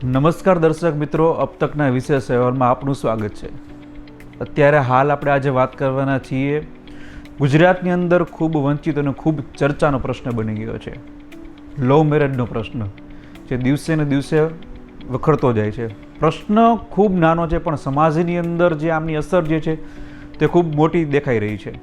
નમસ્કાર દર્શક મિત્રો, અબ તકના વિશેષ અહેવાલમાં આપનું સ્વાગત છે। અત્યારે હાલ આપણે આજે વાત કરવાના છીએ ગુજરાતની અંદર ખૂબ વંચિત અને ખૂબ ચર્ચાનો પ્રશ્ન બની ગયો છે, લવ મેરેજનો પ્રશ્ન, જે દિવસે ને દિવસે વખરતો જાય છે। પ્રશ્ન ખૂબ નાનો છે પણ સમાજની અંદર જે આમની અસર જે છે તે ખૂબ મોટી દેખાઈ રહી છે।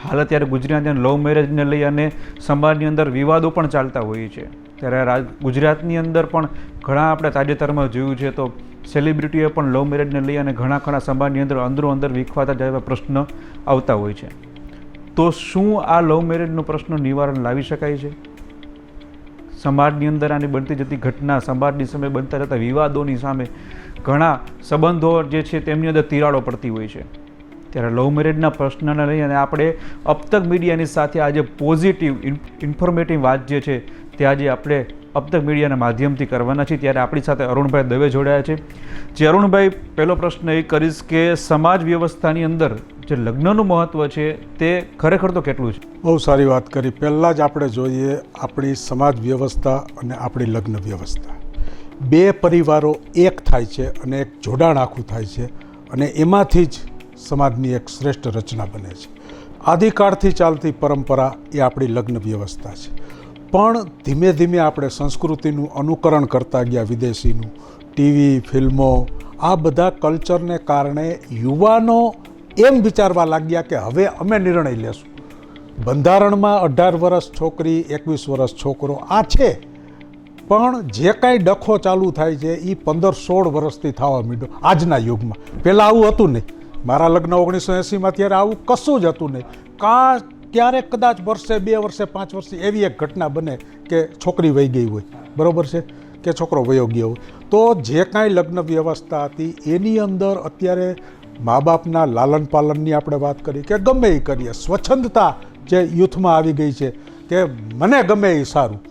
હાલ અત્યારે ગુજરાતની લવ મેરેજને લઈ અને સમાજની અંદર વિવાદો પણ ચાલતા હોય છે। ત્યારે ગુજરાતની અંદર પણ ઘણા આપણે તાજેતરમાં જોયું છે તો સેલિબ્રિટીઓ પણ લવ મેરેજને લઈ અને ઘણા સમાજની અંદર અંદર વિખવાતા જેવા પ્રશ્ન આવતા હોય છે। તો શું આ લવ મેરેજનો પ્રશ્ન નિવારણ લાવી શકાય છે? સમાજની અંદર આની બનતી જતી ઘટના, સમાજની સામે બનતા જતા વિવાદોની સામે ઘણા સંબંધો જે છે તેમની અંદર તિરાડો પડતી હોય છે। ત્યારે લવ મેરેજના પ્રશ્નને લઈ અને આપણે અબતક મીડિયાની સાથે આજે પોઝિટિવ ઇન્ફોર્મેટિવ વાત જે છે તે આજે આપણે અબતક મીડિયાના માધ્યમથી કરવાના છીએ। ત્યારે આપણી સાથે અરુણભાઈ દવે જોડાયા છે। જે અરુણભાઈ, પહેલો પ્રશ્ન એ કરીશ કે સમાજ વ્યવસ્થાની અંદર જે લગ્નનું મહત્ત્વ છે તે ખરેખર તો કેટલું છે? બહુ સારી વાત કરી। પહેલાં જ આપણે જોઈએ આપણી સમાજ વ્યવસ્થા અને આપણી લગ્ન વ્યવસ્થા, બે પરિવારો એક થાય છે અને એક જોડાણ આખું થાય છે અને એમાંથી જ સમાજની એક શ્રેષ્ઠ રચના બને છે। આદિકાળથી ચાલતી પરંપરા એ આપણી લગ્ન વ્યવસ્થા છે, પણ ધીમે ધીમે આપણે સંસ્કૃતિનું અનુકરણ કરતા ગયા, વિદેશીનું, ટીવી, ફિલ્મો, આ બધા કલ્ચરને કારણે યુવાનો એમ વિચારવા લાગ્યા કે હવે અમે નિર્ણય લેશું। બંધારણમાં 18 વર્ષ છોકરી, 21 વર્ષ છોકરો આ છે, પણ જે કાંઈ ડખો ચાલુ થાય છે એ 15-16 વર્ષથી થવા માંડ્યો આજના યુગમાં। પહેલાં આવું હતું નહીં। મારા લગ્ન 1980માં ત્યારે આવું કશું જ હતું નહીં। ક્યારેક કદાચ વર્ષે, 2 વર્ષે, 5 વર્ષે એવી એક ઘટના બને કે છોકરી વહી ગઈ હોય, બરાબર છે, કે છોકરો વયો ગયો હોય। તો જે કાંઈ લગ્ન વ્યવસ્થા હતી એની અંદર અત્યારે મા બાપના લાલન પાલનની આપણે વાત કરી કે ગમે એ કરીએ, સ્વચ્છંદતા જે યુથમાં આવી ગઈ છે કે મને ગમે એ સારું।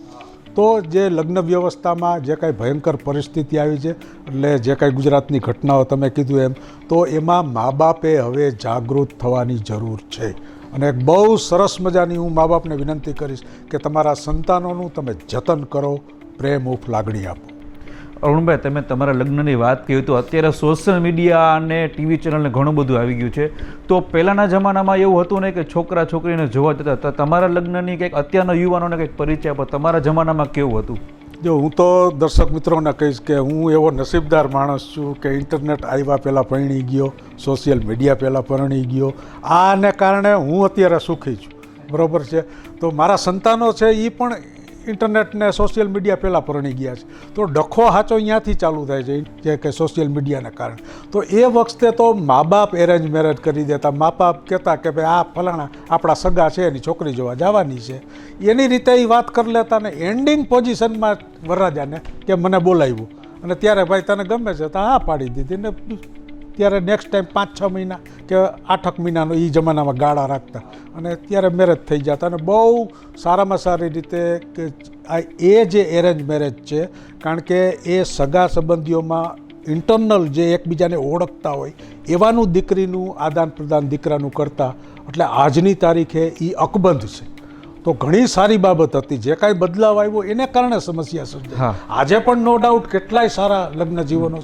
તો જે લગ્ન વ્યવસ્થામાં જે કાંઈ ભયંકર પરિસ્થિતિ આવી છે, એટલે જે કાંઈ ગુજરાતની ઘટનાઓ તમે કીધું એમ, તો એમાં મા બાપે હવે જાગૃત થવાની જરૂર છે। અને એક બહુ સરસ મજાની હું મા બાપને વિનંતી કરીશ કે તમારા સંતાનોનું તમે જતન કરો, પ્રેમ ઉપ લાગણી આપો। અરુણભાઈ, તમે તમારા લગ્નની વાત કરી તો અત્યારે સોશિયલ મીડિયા અને ટીવી ચેનલને ઘણું બધું આવી ગયું છે। તો પહેલાંના જમાનામાં એવું હતું નહીં કે છોકરા છોકરીને જોવા જતા હતા। તમારા લગ્નની કંઈક અત્યારના યુવાનોને કંઈક પરિચય આપો, તમારા જમાનામાં કેવું હતું? જો હું તો દર્શક મિત્રોને કહીશ કે હું એવો નસીબદાર માણસ છું કે ઇન્ટરનેટ આવ્યા પહેલાં પરણી ગયો, સોશિયલ મીડિયા પહેલાં પરણી ગયો, આને કારણે હું અત્યારે સુખી છું, બરાબર છે। તો મારા સંતાનો છે એ પણ ઇન્ટરનેટને સોશિયલ મીડિયા પહેલાં પરણી ગયા છે। તો ડખો સાચો અહીંયાથી ચાલુ થાય છે જે કે સોશિયલ મીડિયાને કારણે। તો એ વખતે તો મા બાપ એરેન્જ મેરેજ કરી દેતા, મા બાપ કહેતા કે ભાઈ આ ફલાણા આપણા સગા છે એની છોકરી જોવા જવાની છે, એની રીતે એ વાત કરી લેતા ને એન્ડિંગ પોઝિશનમાં વરરાજાને કે મને બોલાવ્યું અને ત્યારે ભાઈ તને ગમે છે તો હા પાડી દીધી ને ત્યારે નેક્સ્ટ ટાઈમ 5-6 મહિના કે 8 મહિનાનો એ જમાનામાં ગાળા રાખતા અને ત્યારે મેરેજ થઈ જતા। અને બહુ સારામાં સારી રીતે કે એ જે એરેન્જ મેરેજ છે, કારણ કે એ સગા સંબંધીઓમાં ઇન્ટરનલ જે એકબીજાને ઓળખતા હોય એવાનું દીકરીનું આદાન પ્રદાન દીકરાનું કરતા, એટલે આજની તારીખે એ અકબંધ છે। તો ઘણી સારી બાબત હતી। જે કાંઈ બદલાવ આવ્યો એને કારણે સમસ્યા સર્જાઈ। આજે પણ નો ડાઉટ કેટલાય સારા લગ્ન જીવનો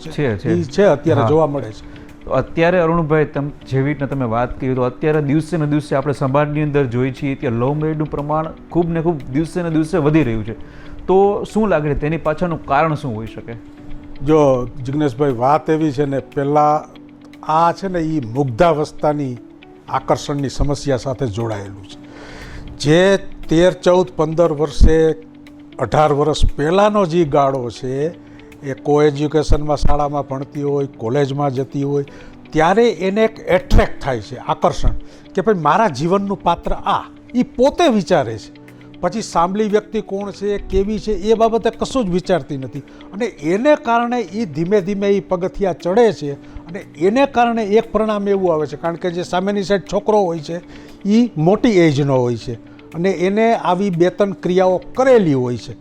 છે અત્યારે જોવા મળે છે। અત્યારે અરુણભાઈ, જેવી રીતના તમે વાત કરી તો અત્યારે દિવસે ને દિવસે આપણે સમાજની અંદર જોઈએ છીએ કે લવ મેરેજનું પ્રમાણ ખૂબ ને ખૂબ દિવસે ને દિવસે વધી રહ્યું છે। તો શું લાગે છે તેની પાછળનું કારણ શું હોઈ શકે? જો જિગ્નેશભાઈ, વાત એવી છે ને, પહેલાં આ છે ને એ મુગ્ધાવસ્થાની આકર્ષણની સમસ્યા સાથે જોડાયેલું છે। જે 13, 14, 15 વર્ષે 18 વર્ષ પહેલાંનો જે ગાળો છે એ કો એજ્યુકેશનમાં શાળામાં ભણતી હોય, કોલેજમાં જતી હોય, ત્યારે એને એક એટ્રેક્ટ થાય છે, આકર્ષણ, કે ભાઈ મારા જીવનનું પાત્ર આ, એ પોતે વિચારે છે। પછી સાંભળી વ્યક્તિ કોણ છે, કેવી છે, એ બાબતે કશું જ વિચારતી નથી અને એને કારણે એ ધીમે ધીમે એ પગથિયા ચડે છે અને એને કારણે એક પરિણામ એવું આવે છે, કારણ કે જે સામેની સાઈડ છોકરો હોય છે એ મોટી એજનો હોય છે અને એને આવી 2-3 ક્રિયાઓ કરેલી હોય છે।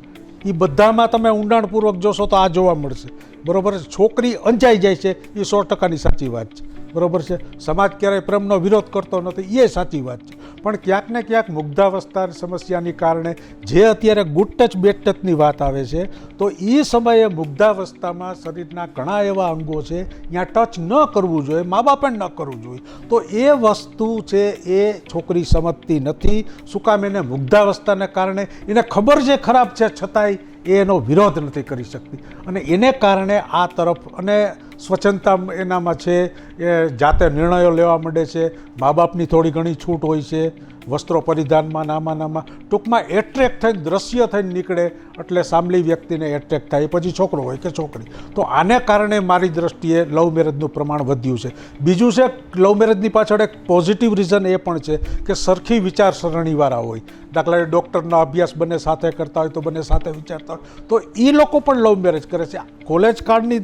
એ બધામાં તમે ઊંડાણપૂર્વક જોશો તો આ જોવા મળશે, બરાબર છે। છોકરી અંજાઈ જાય છે એ 100%ની સાચી વાત છે, બરાબર છે। સમાજ ક્યારેય પ્રેમનો વિરોધ કરતો નથી એ સાચી વાત છે, પણ ક્યાંક ને ક્યાંક મુગ્ધાવસ્થા સમસ્યાની કારણે જે અત્યારે ગુડ ટચ બેડ ટચની વાત આવે છે, તો એ સમયે મુગ્ધાવસ્થામાં શરીરના ઘણા એવા અંગો છે ત્યાં ટચ ન કરવું જોઈએ, મા બાપે ન કરવું જોઈએ. તો એ વસ્તુ છે એ છોકરી સમજતી નથી. શું કામ? એને મુગ્ધાવસ્થાને કારણે એને ખબર છે ખરાબ છે, છતાંય એનો વિરોધ નથી કરી શકતી અને એને કારણે આ તરફ અને સ્વચ્છંદતા એનામાં છે, એ જાતે નિર્ણયો લેવા માંડે છે. મા બાપની થોડી ઘણી છૂટ હોય છે વસ્ત્રો પરિધાનમાં, નામાં ટૂંકમાં એટ્રેક્ટ થઈને દ્રશ્ય થઈને નીકળે એટલે સામલી વ્યક્તિને એટ્રેક્ટ થાય, પછી છોકરો હોય કે છોકરી. તો આને કારણે મારી દ્રષ્ટિએ લવ મેરેજનું પ્રમાણ વધ્યું છે. બીજું છે, લવ મેરેજની પાછળ એક પોઝિટિવ રીઝન એ પણ છે કે સરખી વિચારસરણીવાળા હોય. દાખલા ડૉક્ટરનો અભ્યાસ બંને સાથે કરતા હોય તો બંને સાથે વિચારતા હોય, તો એ લોકો પણ લવ મેરેજ કરે છે. કોલેજ કાળની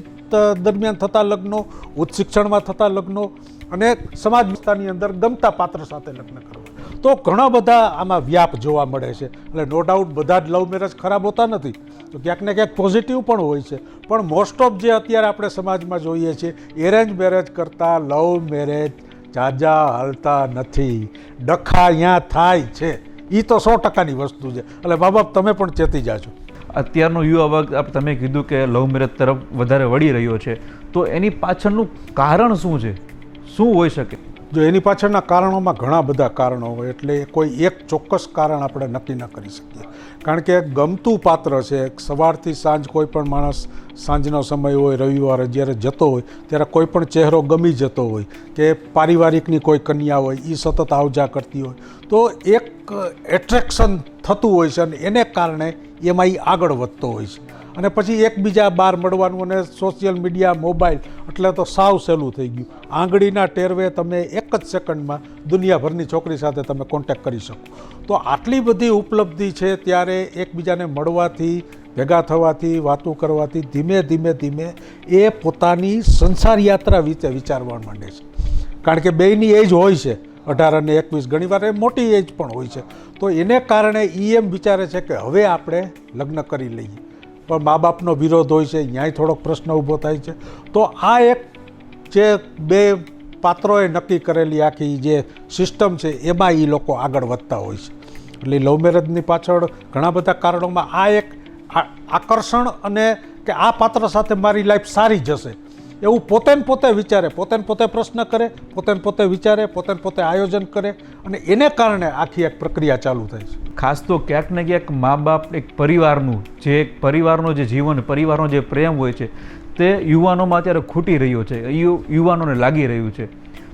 દરમિયાન થતા લગ્નો, ઉચ્ચ શિક્ષણમાં થતા લગ્નો અને સમાજ વિસ્તારની અંદર ગમતા પાત્ર સાથે લગ્ન કરવા, તો ઘણા બધા આમાં વ્યાપ જોવા મળે છે. એટલે નો ડાઉટ બધા જ લવ મેરેજ ખરાબ હોતા નથી, તો ક્યાંક ને ક્યાંક પોઝિટિવ પણ હોય છે. પણ મોસ્ટ ઓફ જે અત્યારે આપણે સમાજમાં જોઈએ છીએ, એરેન્જ મેરેજ કરતાં લવ મેરેજ જાજા હાલતા નથી. ડખા અહીંયા થાય છે, એ તો 100%ની વસ્તુ છે. એટલે મા બાપ તમે પણ ચેતી જાજો. અત્યારનો યુવા વર્ગ, તમે કીધું કે લવ મેરેજ તરફ વધારે વળી રહ્યો છે, તો એની પાછળનું કારણ શું છે? શું હોઈ શકે? જો એની પાછળના કારણોમાં ઘણા બધા કારણો હોય, એટલે કોઈ એક ચોક્કસ કારણ આપણે નક્કી ન કરી શકીએ. કારણ કે ગમતું પાત્ર છે, સવારથી સાંજ કોઈ પણ માણસ સાંજનો સમય હોય, રવિવારે જ્યારે જતો હોય ત્યારે કોઈ પણ ચહેરો ગમી જતો હોય કે પારિવારિકની કોઈ કન્યા હોય એ સતત આવજા કરતી હોય, તો એક એટ્રેક્શન થતું હોય છે અને એને કારણે એમાં એ આગળ વધતો હોય છે. અને પછી એકબીજા બહાર મળવાનું અને સોશિયલ મીડિયા, મોબાઈલ એટલે તો સાવ સહેલું થઈ ગયું. આંગળીના ટેરવે તમે એક જ સેકન્ડમાં દુનિયાભરની છોકરી સાથે તમે કોન્ટેક્ટ કરી શકો. તો આટલી બધી ઉપલબ્ધિ છે ત્યારે એકબીજાને મળવાથી, ભેગા થવાથી, વાતો કરવાથી ધીમે એ પોતાની સંસાર યાત્રા વિશે વિચારવા માંડે છે. કારણ કે બેયની એજ હોય છે 18 અને 21, ઘણીવાર એ મોટી એજ પણ હોય છે. તો એને કારણે એ એમ વિચારે છે કે હવે આપણે લગ્ન કરી લઈએ, પણ મા બાપનો વિરોધ હોય છે, ન્યાય થોડોક પ્રશ્ન ઊભો થાય છે. તો આ એક જે બે પાત્રોએ નક્કી કરેલી આખી જે સિસ્ટમ છે એમાં એ લોકો આગળ વધતા હોય છે. એટલે લવ મેરેજની પાછળ ઘણા બધા કારણોમાં આ એક આકર્ષણ અને કે આ પાત્ર સાથે મારી લાઈફ સારી જશે એવું પોતે વિચારે, પોતે પ્રશ્ન કરે, પોતે વિચારે, પોતે આયોજન કરે અને એને કારણે આખી એક પ્રક્રિયા ચાલુ થાય છે. ખાસ તો ક્યાંક ને ક્યાંક મા બાપ એક પરિવારનો જે જીવન, પરિવારનો જે પ્રેમ હોય છે તે યુવાનોમાં અત્યારે ખૂટી રહ્યો છે, યુવાનોને લાગી રહ્યું છે.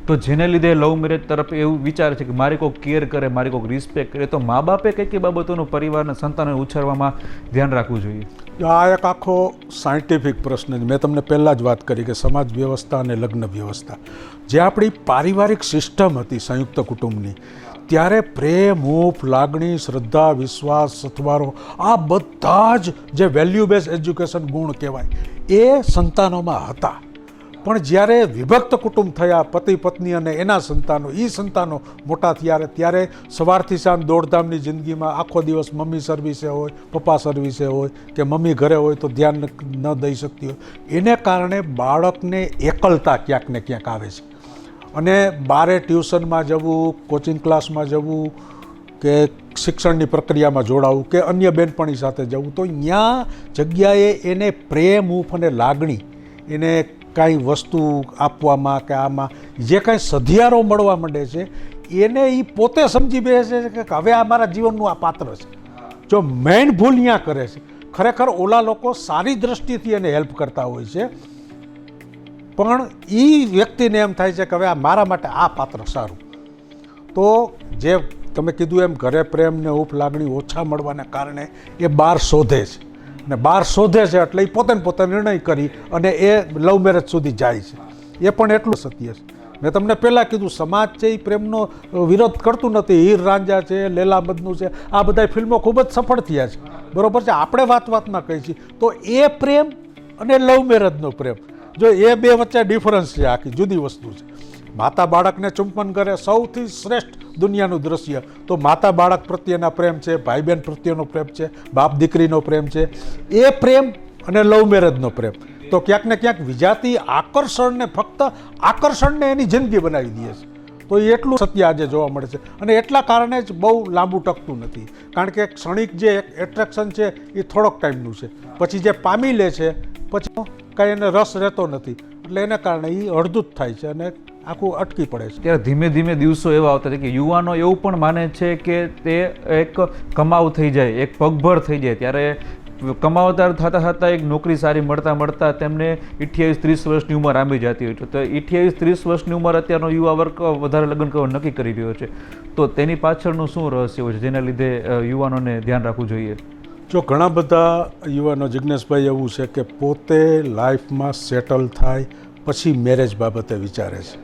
તો જેને લીધે લવ મેરેજ તરફ એવું વિચારે છે કે મારી કોઈ કેર કરે, મારી કોઈ રિસ્પેક્ટ કરે, તો મા બાપે કઈ કઈ બાબતોનું પરિવારના સંતાનોને ઉછેરવામાં ધ્યાન રાખવું જોઈએ? આ એક આખો સાયન્ટિફિક પ્રશ્ન છે. મેં તમને પહેલાં જ વાત કરી કે સમાજ વ્યવસ્થા અને લગ્ન વ્યવસ્થા, જે આપણી પારિવારિક સિસ્ટમ હતી સંયુક્ત કુટુંબની, ત્યારે પ્રેમ, હૂંફ, લાગણી, શ્રદ્ધા, વિશ્વાસ, સથવારો, આ બધા જ જે વેલ્યુ બેઝ એજ્યુકેશન ગુણ કહેવાય એ સંતાનોમાં હતા. પણ જ્યારે વિભક્ત કુટુંબ થયા, પતિ પત્ની અને એના સંતાનો મોટા થયા, ત્યારે સવારથી સાંજ દોડધામની જિંદગીમાં આખો દિવસ મમ્મી સર્વિસે હોય, પપ્પા સર્વિસે હોય કે મમ્મી ઘરે હોય તો ધ્યાન ન દઈ શકતી હોય, એને કારણે બાળકને એકલતા ક્યાંક ને ક્યાંક આવે છે. અને બારે ટ્યુશનમાં જવું, કોચિંગ ક્લાસમાં જવું કે શિક્ષણની પ્રક્રિયામાં જોડાવું કે અન્ય બેનપણી સાથે જવું, તો ત્યાં જગ્યાએ એને પ્રેમ, હૂંફ અને લાગણી, એને કાંઈ વસ્તુ આપવામાં કે આમાં જે કાંઈ સધિયારો મળવા માંડે છે એને એ પોતે સમજી બેસે છે કે હવે આ મારા જીવનનું આ પાત્ર છે. જો મેઇન ભૂલ ત્યાં કરે છે, ખરેખર ઓલા લોકો સારી દ્રષ્ટિથી એને હેલ્પ કરતા હોય છે, પણ એ વ્યક્તિને એમ થાય છે કે હવે આ મારા માટે આ પાત્ર સારું. તો જે તમે કીધું એમ ઘરે પ્રેમ ને હૂંફ લાગણી ઓછા મળવાને કારણે એ બહાર શોધે છે, અને બહાર શોધે છે એટલે એ પોતે નિર્ણય કરી અને એ લવ મેરેજ સુધી જાય છે. એ પણ એટલું સત્ય છે. મેં તમને પહેલાં કીધું, સમાજ છે એ પ્રેમનો વિરોધ કરતું નથી. હીર રાંઝા છે, લેલા મજનુ છે, આ બધા ફિલ્મો ખૂબ જ સફળ થયા છે, બરાબર છે. આપણે વાતમાં કહી છીએ તો એ પ્રેમ અને લવ મેરેજનો પ્રેમ, જો એ બે વચ્ચે ડિફરન્સ છે, આખી જુદી વસ્તુ છે. માતા બાળકને ચુંબન કરે, સૌથી શ્રેષ્ઠ દુનિયાનું દ્રશ્ય તો માતા બાળક પ્રત્યેના પ્રેમ છે, ભાઈ બહેન પ્રત્યેનો પ્રેમ છે, બાપ દીકરીનો પ્રેમ છે. એ પ્રેમ અને લવ મેરેજનો પ્રેમ તો ક્યાંક ને ક્યાંક વિજાતી આકર્ષણને, ફક્ત આકર્ષણને એની જિંદગી બનાવી દે છે. તો એ એટલું સત્ય આજે જોવા મળે છે અને એટલા કારણે જ બહુ લાંબુ ટકતું નથી. કારણ કે ક્ષણિક જે એક એટ્રેક્શન છે એ થોડોક ટાઈમનું છે, પછી જે પામી લે છે પછી કાંઈ એને રસ રહેતો નથી, એટલે એના કારણે એ અડધું જ થાય છે અને આખું અટકી પડે છે. ત્યારે ધીમે ધીમે દિવસો એવા આવતા છે કે યુવાનો એવું પણ માને છે કે તે એક કમાવ થઈ જાય, એક પગભર થઈ જાય, ત્યારે કમાવતા થતાં થતાં એક નોકરી સારી મળતા તેમને 28-30 વર્ષની ઉંમર આંબી જતી હોય છે. તો 28-30 વર્ષની ઉંમર અત્યારનો યુવા વર્ગ વધારે લગ્ન કરવા નક્કી કરી રહ્યો છે, તો તેની પાછળનું શું રહસ્ય હોય છે જેના લીધે યુવાનોને ધ્યાન રાખવું જોઈએ? જો ઘણા બધા યુવાનો, જિજ્ઞેશભાઈ, એવું છે કે પોતે લાઈફમાં સેટલ થાય પછી મેરેજ બાબતે વિચારે છે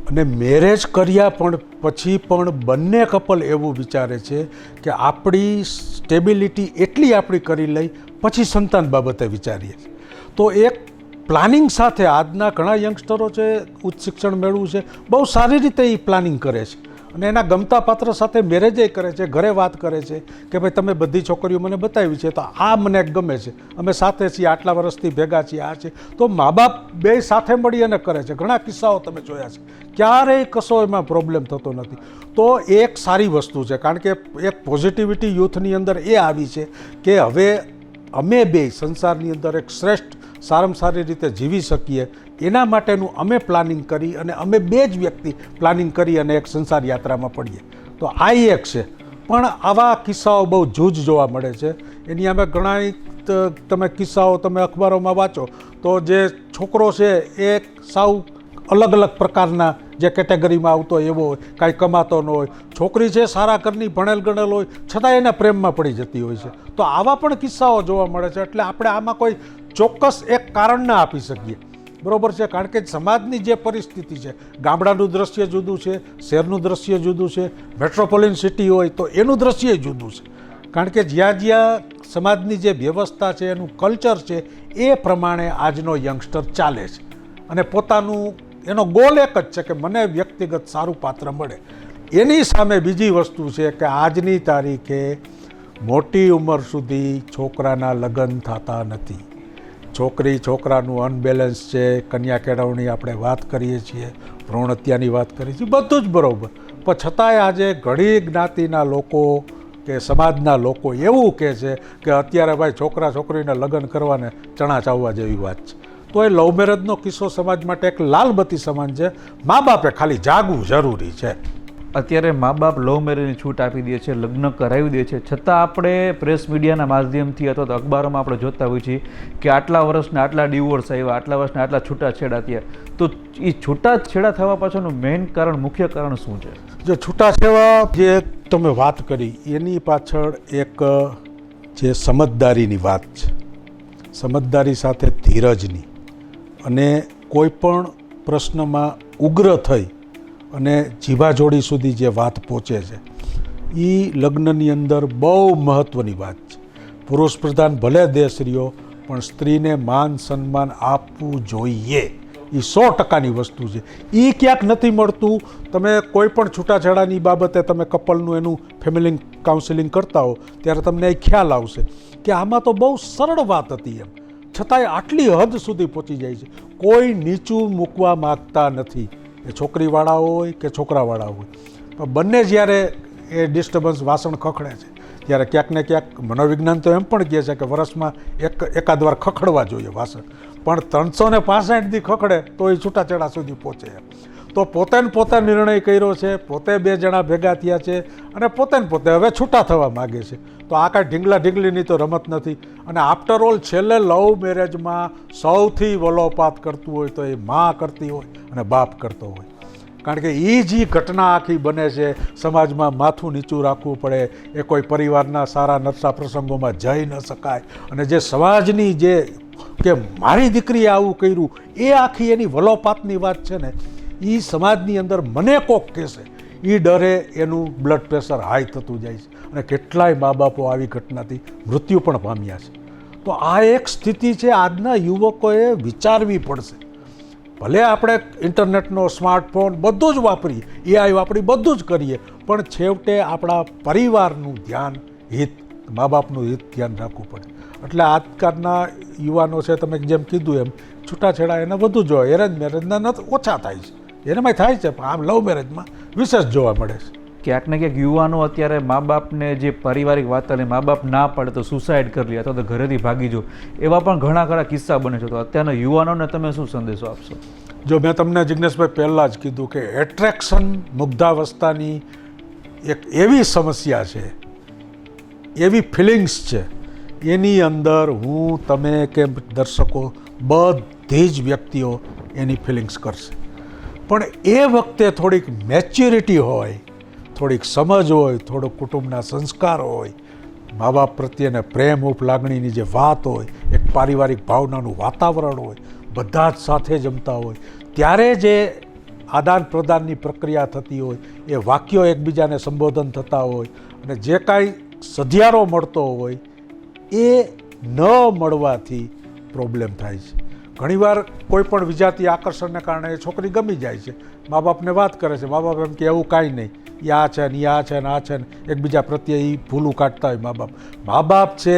અને મેરેજ કર્યા પણ પછી પણ બંને કપલ એવું વિચારે છે કે આપણી સ્ટેબિલિટી એટલી આપણી કરી લઈ પછી સંતાન બાબતે વિચારીએ. તો એક પ્લાનિંગ સાથે આજના ઘણા યંગસ્ટરો છે, ઉચ્ચ શિક્ષણ મેળવું છે, બહુ સારી રીતે એ પ્લાનિંગ કરે છે અને એના ગમતા પાત્ર સાથે મેરેજે કરે છે, ઘરે વાત કરે છે કે ભાઈ તમે બધી છોકરીઓ મને બતાવી છે તો આ મને ગમે છે, અમે સાથે છીએ, આટલા વર્ષથી ભેગા છીએ, આ છે. તો મા બાપ બે સાથે મળી અને કરે છે. ઘણા કિસ્સાઓ તમે જોયા છે, ક્યારેય કશો એમાં પ્રોબ્લેમ થતો નથી. તો એક સારી વસ્તુ છે, કારણ કે એક પોઝિટિવિટી યુથની અંદર એ આવી છે કે હવે અમે બે સંસારની અંદર એક શ્રેષ્ઠ સારામાં સારી રીતે જીવી શકીએ એના માટેનું અમે પ્લાનિંગ કરી અને અમે બે જ વ્યક્તિ પ્લાનિંગ કરી અને એક સંસાર યાત્રામાં પડીએ. તો આ એક છે. પણ આવા કિસ્સાઓ બહુ જૂજ જોવા મળે છે. એની અમે ઘણા તમે કિસ્સાઓ તમે અખબારોમાં વાંચો તો જે છોકરો છે એ સાવ અલગ અલગ પ્રકારના જે કેટેગરીમાં આવતો હોય એવો હોય, કાંઈ કમાતો ન હોય. છોકરી છે સારા ઘરની, ભણેલ ગણેલ હોય, છતાં એના પ્રેમમાં પડી જતી હોય છે. તો આવા પણ કિસ્સાઓ જોવા મળે છે. એટલે આપણે આમાં કોઈ ચોક્કસ એક કારણ ના આપી શકીએ, બરાબર છે? કારણ કે સમાજની જે પરિસ્થિતિ છે, ગામડાનું દ્રશ્ય જુદું છે, શહેરનું દ્રશ્ય જુદું છે, મેટ્રોપોલિટન સિટી હોય તો એનું દ્રશ્ય જુદું છે. કારણ કે જ્યાં જ્યાં સમાજની જે વ્યવસ્થા છે, એનું કલ્ચર છે, એ પ્રમાણે આજનો યંગસ્ટર ચાલે છે અને પોતાનું એનો ગોલ એક જ છે કે મને વ્યક્તિગત સારું પાત્ર મળે. એની સામે બીજી વસ્તુ છે કે આજની તારીખે મોટી ઉંમર સુધી છોકરાના લગ્ન થતા નથી. છોકરી છોકરાનું અનબેલેન્સ છે, કન્યા કેળવણી આપણે વાત કરીએ છીએ, ભ્રૂણ હત્યાની વાત કરીએ છીએ, બધું જ બરાબર. પણ છતાંય આજે ઘણી જ્ઞાતિના લોકો કે સમાજના લોકો એવું કહે છે કે અત્યારે ભાઈ છોકરા છોકરીને લગ્ન કરવાને ચણા ચાવવા જેવી વાત છે. તો એ લવ મેરેજનો કિસ્સો સમાજ માટે એક લાલબત્તી સમાન છે. મા બાપે ખાલી જાગવું જરૂરી છે. અત્યારે મા બાપ લવ મેરેજની છૂટ આપી દે છે, લગ્ન કરાવી દે છે, છતાં આપણે પ્રેસ મીડિયાના માધ્યમથી અથવા તો અખબારોમાં આપણે જોતા હોઈએ છીએ કે આટલા વર્ષના આટલા ડિવોર્સ આવ્યા, આટલા વર્ષના આટલા છૂટાછેડા થયા. તો એ છૂટાછેડા થવા પાછળનું મેઇન કારણ, મુખ્ય કારણ શું છે? જે છૂટાછેડા જે તમે વાત કરી એની પાછળ એક જે સમજદારીની વાત છે, સમજદારી સાથે ધીરજની, અને કોઈ પણ પ્રશ્નમાં ઉગ્ર થઈ અને જીવાજોડી સુધી જે વાત પહોંચે છે એ લગ્નની અંદર બહુ મહત્ત્વની વાત છે. પુરુષ પ્રધાન ભલે દેશ રહ્યો પણ સ્ત્રીને માન સન્માન આપવું જોઈએ. એ 100%ની વસ્તુ છે. એ ક્યાંક નથી મળતું. તમે કોઈ પણ છૂટાછેડાની બાબતે તમે કપલનું એનું ફેમિલી કાઉન્સિલિંગ કરતા હો ત્યારે તમને એ ખ્યાલ આવશે કે આમાં તો બહુ સરળ વાત હતી એમ, છતાંય આટલી હદ સુધી પહોંચી જાય છે. કોઈ નીચું મૂકવા માગતા નથી, એ છોકરીવાળા હોય કે છોકરાવાળા હોય. પણ બંને જ્યારે એ ડિસ્ટર્બન્સ વાસણ ખખડે છે ત્યારે ક્યાંક ને ક્યાંક મનોવિજ્ઞાન તો એમ પણ કહે છે કે વર્ષમાં એકાદ વાર ખખડવા જોઈએ વાસણ, પણ 365 દી ખખડે તો એ છૂટાછેડા સુધી પહોંચે. તો પોતે નિર્ણય કર્યો છે, પોતે બે જણા ભેગા થયા છે અને પોતે હવે છૂટા થવા માગે છે. તો આ કાંઈ ઢીંગલા ઢીંગલીની તો રમત નથી. અને આફ્ટર ઓલ છેલ્લે લવ મેરેજમાં સૌથી વલોપાત કરતું હોય તો એ મા કરતી હોય અને બાપ કરતો હોય. કારણ કે એ જે ઘટના આખી બને છે, સમાજમાં માથું નીચું રાખવું પડે, એ કોઈ પરિવારના સારા નરસા પ્રસંગોમાં જઈ ન શકાય, અને જે સમાજની જે કે મારી દીકરીએ આવું કર્યું એ આખી એની વલોપાતની વાત છે ને, એ સમાજની અંદર મને કોક કહેશે એ ડરે એનું બ્લડ પ્રેશર હાઈ થતું જાય છે. અને કેટલાય મા બાપો આવી ઘટનાથી મૃત્યુ પણ પામ્યા છે. તો આ એક સ્થિતિ છે, આજના યુવકોએ વિચારવી પડશે. ભલે આપણે ઇન્ટરનેટનો, સ્માર્ટફોન બધું જ વાપરીએ, એઆઈ વાપરી બધું જ કરીએ, પણ છેવટે આપણા પરિવારનું ધ્યાન, હિત, મા બાપનું હિત ધ્યાન રાખવું પડે. એટલે આજકાલના યુવાનો છે, તમે જેમ કીધું એમ છૂટાછેડા એને વધુ જો, એરેન્જ મેરેજના ઓછા થાય છે એનામાં થાય છે, પણ આમ લવ મેરેજમાં વિશેષ જોવા મળે છે. ક્યાંક ને ક્યાંક યુવાનો અત્યારે મા બાપને જે પારિવારિક વાત અને મા બાપ ના પાડે તો સુસાઇડ કરી લે અથવા તો ઘરેથી ભાગી જો, એવા પણ ઘણા ખરા કિસ્સા બને છે. તો અત્યારના યુવાનોને તમે શું સંદેશો આપશો? જો મેં તમને જિજ્ઞેશભાઈ પહેલાં જ કીધું કે એટ્રેક્શન મુગ્ધાવસ્થાની એક એવી સમસ્યા છે, એવી ફિલિંગ્સ છે, એની અંદર હું, તમે કે દર્શકો બધી જ વ્યક્તિઓ એની ફિલિંગ્સ કરશે. પણ એ વખતે થોડીક મેચ્યોરિટી હોય, થોડીક સમજ હોય, થોડોક કુટુંબના સંસ્કાર હોય, મા બાપ પ્રત્યેને પ્રેમ ઉપલાગણીની જે વાત હોય, એક પારિવારિક ભાવનાનું વાતાવરણ હોય, બધા જ સાથે જમતા હોય, ત્યારે જે આદાન પ્રદાનની પ્રક્રિયા થતી હોય, એ વાક્યો એકબીજાને સંબોધન થતા હોય, અને જે કાંઈ સધિયારો મળતો હોય એ ન મળવાથી પ્રોબ્લેમ થાય છે. ઘણીવાર કોઈ પણ વિજાતીય આકર્ષણને કારણે એ છોકરી ગમી જાય છે, મા બાપને વાત કરે છે, મા બાપ એમ કે એવું કાંઈ નહીં, એ આ છે ને, એ આ છે ને, આ છે ને, એકબીજા પ્રત્યે એ ભૂલું કાઢતા હોય મા બાપ. મા બાપ છે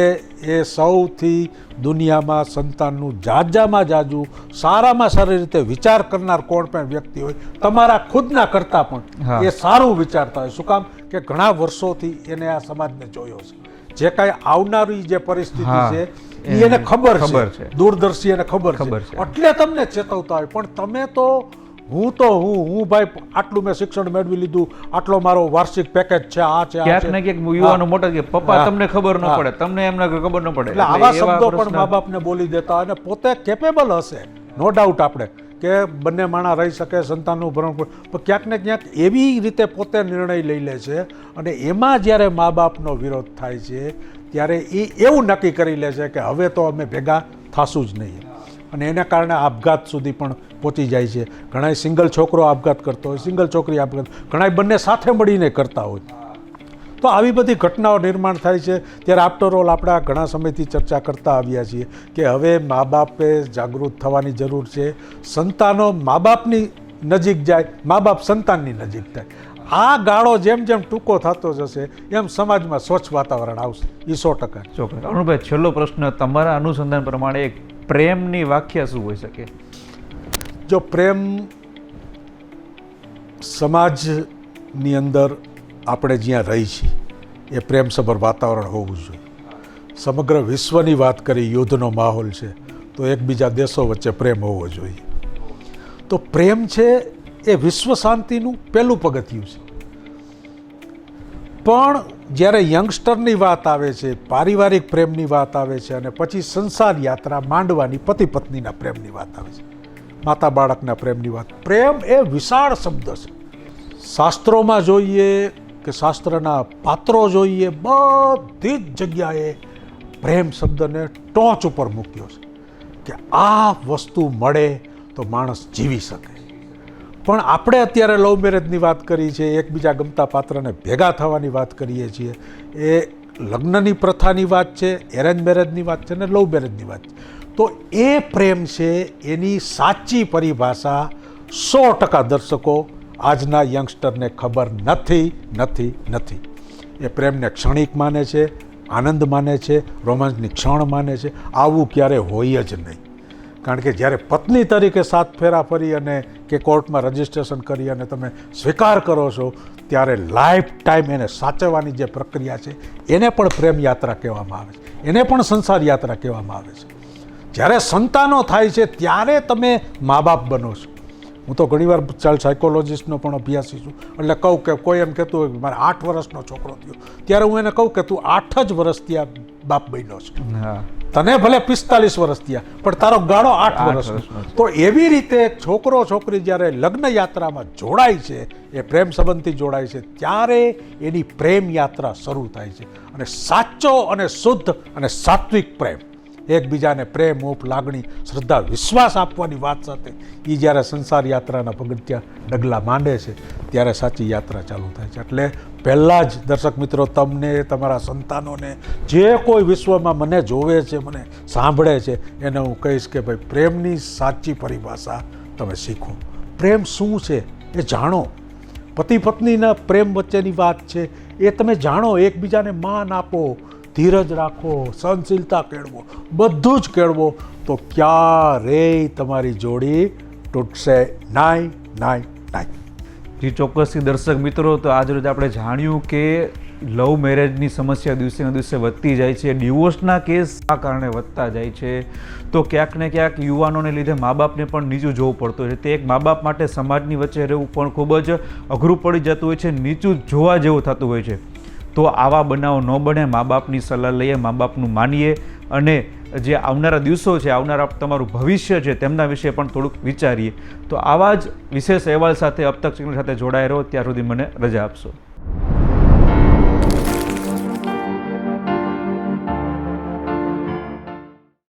એ સૌથી દુનિયામાં સંતાનનું જાજામાં જાજુ સારામાં સારી રીતે વિચાર કરનાર કોણ પણ વ્યક્તિ હોય, તમારા ખુદના કરતાં પણ એ સારું વિચારતા હોય. શું કામ? કે ઘણા વર્ષોથી એને આ સમાજને જોયો છે, જે કાંઈ આવનારી જે પરિસ્થિતિ છે એ એને ખબર છે, દૂરદર્શી એને ખબર છે, એટલે તમને ચેતવતા હોય. પણ તમે તો હું ભાઈ આટલું મેં શિક્ષણ મેળવી લીધું, આટલો મારો વાર્ષિક પેકેજ છે, આ છે, ક્યાંક ને ક્યાંક યુવાનો મોટા કે પપ્પા તમને ખબર ન પડે, તમને એમને ખબર ન પડે, એટલે આવા શબ્દો પણ મા બાપને બોલી દેતા. અને પોતે કેપેબલ હશે, નો ડાઉટ, આપણે કે બંને માણા રહી શકે, સંતાનનું ભરણ, પણ ક્યાંક ને ક્યાંક એવી રીતે પોતે નિર્ણય લઈ લે છે, અને એમાં જ્યારે મા બાપનો વિરોધ થાય છે ત્યારે એ એવું નક્કી કરી લે છે કે હવે તો અમે ભેગા થાશું જ નહીં, અને એના કારણે આપઘાત સુધી પણ પહોંચી જાય છે. ઘણા સિંગલ છોકરો આપઘાત કરતો હોય, સિંગલ છોકરી આપઘાત, ઘણા બંને સાથે મળીને કરતા હોય. તો આવી બધી ઘટનાઓ નિર્માણ થાય છે. ત્યારે આફ્ટર ઓલ આપણે આ ઘણા સમયથી ચર્ચા કરતા આવ્યા છીએ કે હવે મા બાપે જાગૃત થવાની જરૂર છે. સંતાનો મા બાપની નજીક જાય, મા બાપ સંતાનની નજીક થાય. આ ગાળો જેમ જેમ ટૂંકો થતો જશે એમ સમાજમાં સ્વચ્છ વાતાવરણ આવશે, એ 100%. ચોક્કસ. અરુણભાઈ, છેલ્લો પ્રશ્ન, તમારા અનુસંધાન પ્રમાણે એક પ્રેમની વ્યાખ્યા શું હોઈ શકે? જો પ્રેમ સમાજની અંદર આપણે જ્યાં રહી છીએ એ પ્રેમસભર વાતાવરણ હોવું જોઈએ. સમગ્ર વિશ્વની વાત કરી, યુદ્ધનો માહોલ છે, તો એકબીજા દેશો વચ્ચે પ્રેમ હોવો જોઈએ. તો પ્રેમ છે એ વિશ્વ શાંતિનું પહેલું પગથિયું છે. પણ જ્યારે યંગસ્ટરની વાત આવે છે, પારિવારિક પ્રેમની વાત આવે છે, અને પછી સંસાર યાત્રા માંડવાની પતિ પત્નીના પ્રેમની વાત આવે છે, માતા બાળકના પ્રેમની વાત, પ્રેમ એ વિશાળ શબ્દ છે. શાસ્ત્રોમાં જોઈએ કે શાસ્ત્રના પાત્રો જોઈએ, બધી જ જગ્યાએ પ્રેમ શબ્દને ટોચ ઉપર મૂક્યો છે કે આ વસ્તુ મળે તો માણસ જીવી શકે. પણ આપણે અત્યારે લવ મેરેજની વાત કરી છે, એકબીજા ગમતા પાત્રને ભેગા થવાની વાત કરીએ છીએ. એ લગ્નની પ્રથાની વાત છે, એરેન્જ મેરેજની વાત છે, ને લવ મેરેજની વાત છે. તો એ પ્રેમ છે એની સાચી પરિભાષા 100% દર્શકો આજના યંગસ્ટરને ખબર નથી. એ પ્રેમને ક્ષણિક માને છે, આનંદ માને છે, રોમાંચની ક્ષણ માને છે. આવું ક્યારે હોય જ નહીં. કારણ કે જ્યારે પત્ની તરીકે 7 ફેરા ફરી અને કે કોર્ટમાં રજિસ્ટ્રેશન કરી અને તમે સ્વીકાર કરો છો, ત્યારે લાઈફ ટાઈમ એને સાચવવાની જે પ્રક્રિયા છે એને પણ પ્રેમ યાત્રા કહેવામાં આવે છે, એને પણ સંસાર યાત્રા કહેવામાં આવે છે. જ્યારે સંતાનો થાય છે ત્યારે તમે મા બાપ બનો છો. હું તો ઘણીવાર ચાઇલ્ડ સાયકોલોજીસ્ટનો પણ અભ્યાસી છું, એટલે કહું કે કોઈ એમ કહેતું હોય કે મારે 8 વર્ષનો છોકરો થયો, ત્યારે હું એને કહું કે તું 8 જ વર્ષથી આ બાપ બન્યો છે. તને ભલે 45 વર્ષ થયા, પણ તારો ગાળો 8 વર્ષનો. તો એવી રીતે છોકરો છોકરી જ્યારે લગ્ન યાત્રામાં જોડાય છે, એ પ્રેમ સંબંધથી જોડાય છે, ત્યારે એની પ્રેમ યાત્રા શરૂ થાય છે. અને સાચો અને શુદ્ધ અને સાત્વિક પ્રેમ, એકબીજાને પ્રેમ, મોહ, લાગણી, શ્રદ્ધા, વિશ્વાસ આપવાની વાત સાથે એ જ્યારે સંસાર યાત્રાના પગથિયાં ડગલા માંડે છે, ત્યારે સાચી યાત્રા ચાલુ થાય છે. એટલે પહેલાં જ દર્શક મિત્રો, તમને, તમારા સંતાનોને, જે કોઈ વિશ્વમાં મને જોવે છે, મને સાંભળે છે, એને હું કહીશ કે ભાઈ પ્રેમની સાચી પરિભાષા તમે શીખો. પ્રેમ શું છે એ જાણો. પતિ પત્નીના પ્રેમ વચ્ચેની વાત છે એ તમે જાણો. એકબીજાને માન આપો, ધીરજ રાખો, સહનશીલતા કેળવો, બધું જ કેળવો, તો ક્યારેય તમારી જોડી તૂટશે નહીં. ટાઈમ. જી ચોક્કસથી દર્શક મિત્રો, તો આજ રોજ આપણે જાણ્યું કે લવ મેરેજની સમસ્યા દિવસે ને દિવસે વધતી જાય છે, ડિવોર્સના કેસ આ કારણે વધતા જાય છે. તો ક્યાંક ને ક્યાંક યુવાનોને લીધે મા બાપને પણ નીચું જોવું પડતું હોય છે. તે એક મા બાપ માટે સમાજની વચ્ચે રહેવું પણ ખૂબ જ અઘરું પડી જતું હોય છે, નીચું જોવા જેવું થતું હોય છે. તો આવા બનાવો ન બને, મા બાપની સલાહ લઈએ, મા બાપનું માનીએ અને જે આવનારા દિવસો છે, આવનારા તમારું ભવિષ્ય છે, તેમના વિશે પણ થોડુંક વિચારીએ. તો આવા જ વિશેષ અહેવાલ સાથે અબ તક ચેનલ સાથે જોડાયા રહો. ત્યાર સુધી મને રજા આપશો.